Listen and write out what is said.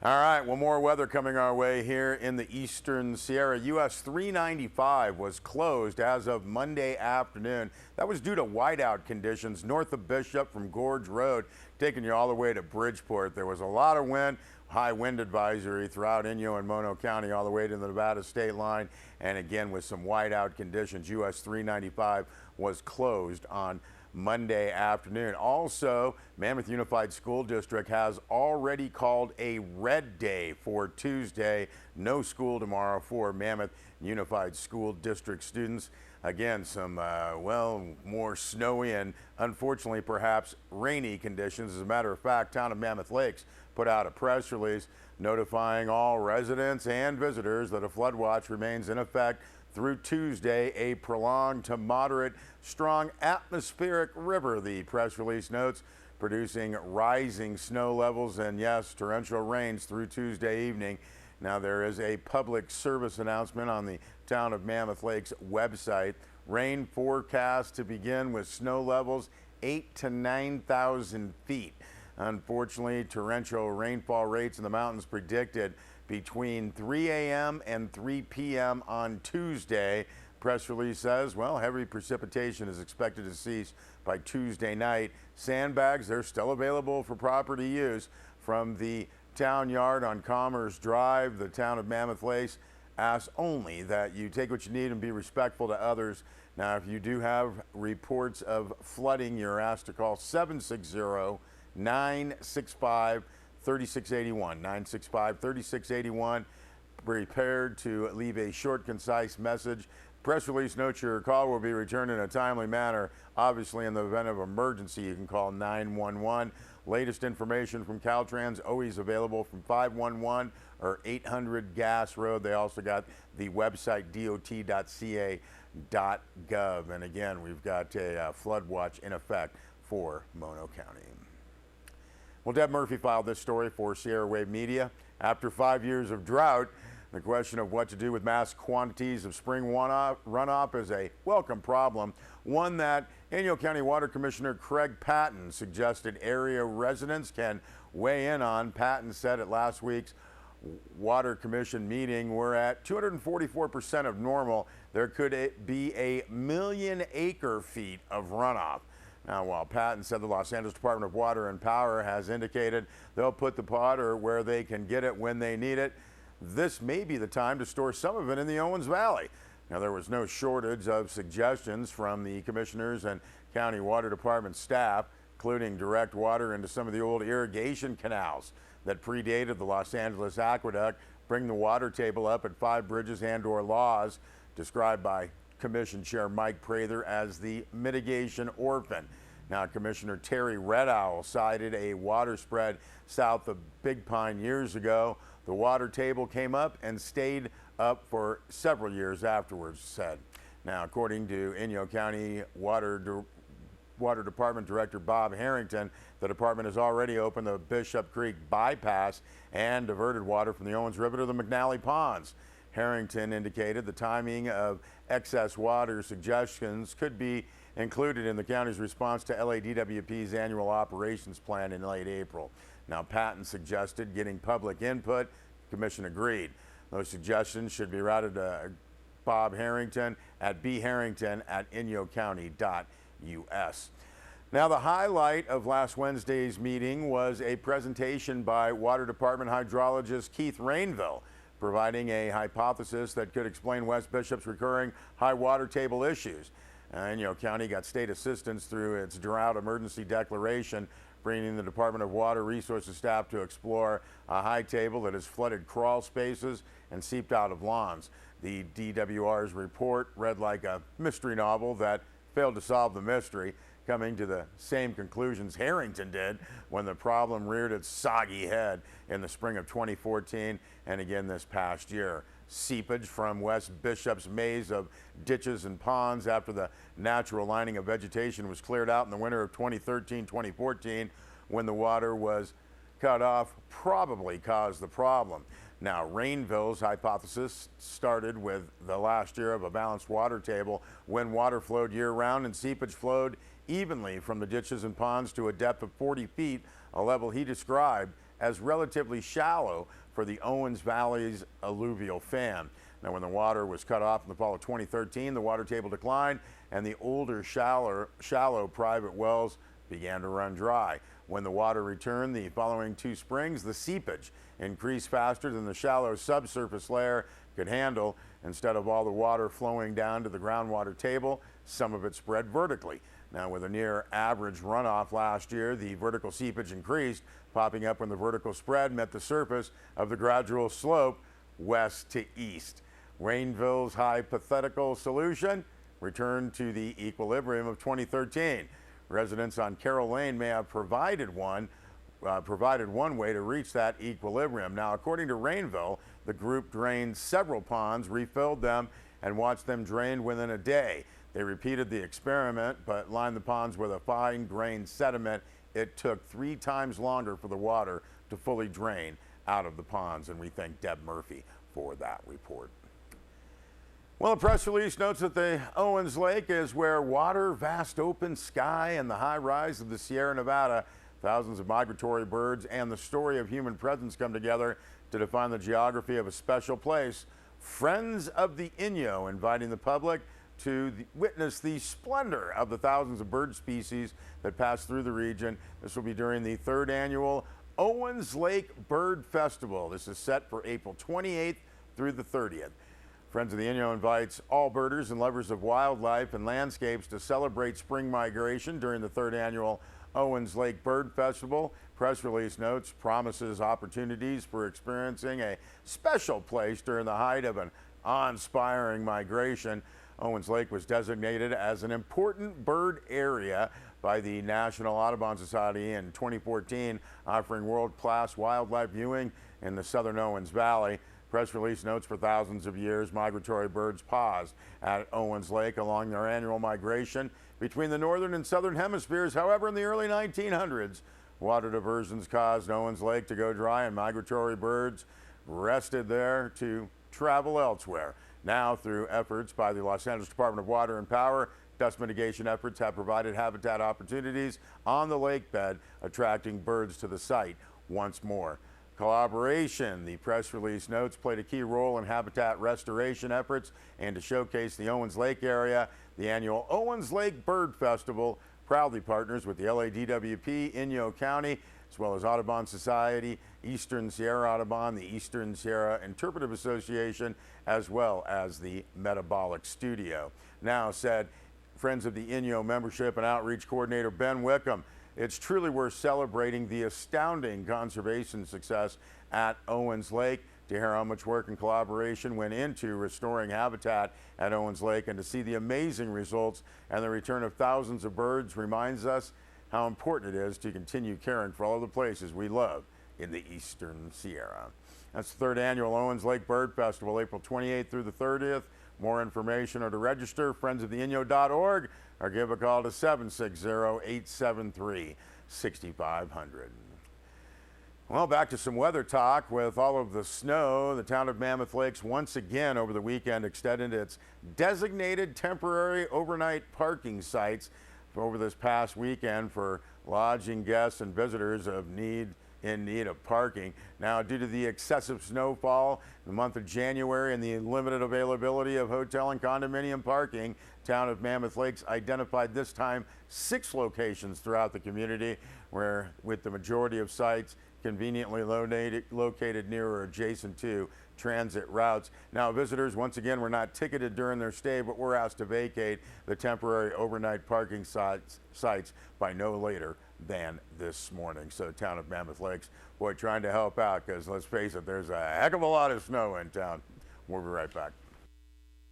All right, well, more weather coming our way here in the eastern Sierra. US 395 was closed as of Monday afternoon. That was due to whiteout conditions north of Bishop from Gorge Road, taking you all the way to Bridgeport. There was a lot of wind, high wind advisory throughout Inyo and Mono County all the way to the Nevada state line. And again, with some whiteout conditions, US 395 was closed on Monday afternoon. Also, Mammoth Unified School District has already called a red day for Tuesday. No school tomorrow for Mammoth Unified School District students. Again, some, more snowy and unfortunately perhaps rainy conditions. As a matter of fact, town of Mammoth Lakes put out a press release notifying all residents and visitors that a flood watch remains in effect through Tuesday, a prolonged to moderate strong atmospheric river, the press release notes, producing rising snow levels and, yes, torrential rains through Tuesday evening. Now, there is a public service announcement on the town of Mammoth Lakes website. Rain forecast to begin with snow levels 8,000 to 9,000 feet. Unfortunately, torrential rainfall rates in the mountains predicted between 3 a.m. and 3 p.m. on Tuesday. Press release says, well, heavy precipitation is expected to cease by Tuesday night. Sandbags, they're still available for property use from the town yard on Commerce Drive. The town of Mammoth Lakes asks only that you take what you need and be respectful to others. Now, if you do have reports of flooding, you're asked to call 760-965-3681. 965-3681. Prepared to leave a short, concise message. Press release notes your call will be returned in a timely manner. Obviously, in the event of emergency, you can call 911. Latest information from Caltrans always available from 511 or 800 Gas Road. They also got the website dot.ca.gov. And again, we've got a flood watch in effect for Mono County. Well, Deb Murphy filed this story for Sierra Wave Media. After 5 years of drought, the question of what to do with mass quantities of spring runoff is a welcome problem, one that Inyo County Water Commissioner Craig Patton suggested area residents can weigh in on. Patton said at last week's Water Commission meeting, we're at 244% of normal. There could be a million acre feet of runoff. Now, while Patton said the Los Angeles Department of Water and Power has indicated they'll put the water where they can get it when they need it, this may be the time to store some of it in the Owens Valley. Now, there was no shortage of suggestions from the commissioners and county water department staff, including direct water into some of the old irrigation canals that predated the Los Angeles Aqueduct, bring the water table up at 5 bridges and/or laws, described by Commission Chair Mike Prather as the mitigation orphan. Now, Commissioner Terry Red Owl cited a water spread south of Big Pine years ago. The water table came up and stayed up for several years afterwards, said. Now, according to Inyo County Water Department Director Bob Harrington, the department has already opened the Bishop Creek bypass and diverted water from the Owens River to the McNally Ponds. Harrington indicated the timing of excess water suggestions could be included in the county's response to LADWP's annual operations plan in late April. Now, Patton suggested getting public input. The commission agreed. Those suggestions should be routed to Bob Harrington at bharrington@inyocounty.us. Now, the highlight of last Wednesday's meeting was a presentation by Water Department hydrologist Keith Rainville, providing a hypothesis that could explain West Bishop's recurring high water table issues. Inyo County got state assistance through its drought emergency declaration, bringing the Department of Water Resources staff to explore a high table that has flooded crawl spaces and seeped out of lawns. The DWR's report read like a mystery novel that failed to solve the mystery, coming to the same conclusions Harrington did when the problem reared its soggy head in the spring of 2014 and again this past year. Seepage from West Bishop's maze of ditches and ponds after the natural lining of vegetation was cleared out in the winter of 2013-2014 when the water was cut off probably caused the problem. Now, Rainville's hypothesis started with the last year of a balanced water table when water flowed year-round and seepage flowed evenly from the ditches and ponds to a depth of 40 feet, a level he described as relatively shallow for the Owens Valley's alluvial fan. Now, when the water was cut off in the fall of 2013, the water table declined and the older, shallow private wells began to run dry. When the water returned the following 2 springs, the seepage increased faster than the shallow subsurface layer could handle. Instead of all the water flowing down to the groundwater table, some of it spread vertically. Now, with a near average runoff last year, the vertical seepage increased, popping up when the vertical spread met the surface of the gradual slope west to east. Rainville's hypothetical solution returned to the equilibrium of 2013. Residents on Carroll Lane may have provided one way to reach that equilibrium. Now, according to Rainville, the group drained several ponds, refilled them, and watched them drain within a day. They repeated the experiment, but lined the ponds with a fine-grained sediment. It took 3 times longer for the water to fully drain out of the ponds, and we thank Deb Murphy for that report. Well, a press release notes that the Owens Lake is where water, vast open sky, and the high rise of the Sierra Nevada, thousands of migratory birds, and the story of human presence come together to define the geography of a special place. Friends of the Inyo inviting the public to witness the splendor of the thousands of bird species that pass through the region. This will be during the 3rd annual Owens Lake Bird Festival. This is set for April 28th through the 30th. Friends of the Inyo invites all birders and lovers of wildlife and landscapes to celebrate spring migration during the 3rd annual Owens Lake Bird Festival. Press release notes promises opportunities for experiencing a special place during the height of an awe-inspiring migration. Owens Lake was designated as an important bird area by the National Audubon Society in 2014, offering world-class wildlife viewing in the southern Owens Valley. Press release notes for thousands of years, migratory birds paused at Owens Lake along their annual migration between the northern and southern hemispheres. However, in the early 1900s, water diversions caused Owens Lake to go dry and migratory birds rested there to travel elsewhere. Now, through efforts by the Los Angeles Department of Water and Power, dust mitigation efforts have provided habitat opportunities on the lake bed, attracting birds to the site once more. Collaboration, the press release notes, played a key role in habitat restoration efforts, and to showcase the Owens Lake area, the annual Owens Lake Bird Festival proudly partners with the LADWP, Inyo County, as well as Audubon Society, Eastern Sierra Audubon, the Eastern Sierra Interpretive Association, as well as the Metabolic Studio. Now, said Friends of the Inyo membership and outreach coordinator Ben Wickham, it's truly worth celebrating the astounding conservation success at Owens Lake. To hear how much work and collaboration went into restoring habitat at Owens Lake and to see the amazing results and the return of thousands of birds reminds us how important it is to continue caring for all of the places we love in the Eastern Sierra. That's the 3rd annual Owens Lake Bird Festival, April 28th through the 30th. More information or to register, friendsoftheinyo.org, or give a call to 760-873-6500. Well, back to some weather talk. With all of the snow, the town of Mammoth Lakes once again over the weekend extended its designated temporary overnight parking sites over this past weekend for lodging guests and visitors in need of parking. Now, due to the excessive snowfall in the month of January and the limited availability of hotel and condominium parking, town of Mammoth Lakes identified this time 6 locations throughout the community where, with the majority of sites conveniently located near or adjacent to transit routes. Now, visitors once again were not ticketed during their stay, but were asked to vacate the temporary overnight parking sites by no later than this morning. So the town of Mammoth Lakes, boy, trying to help out, because let's face it, there's a heck of a lot of snow in town. We'll be right back.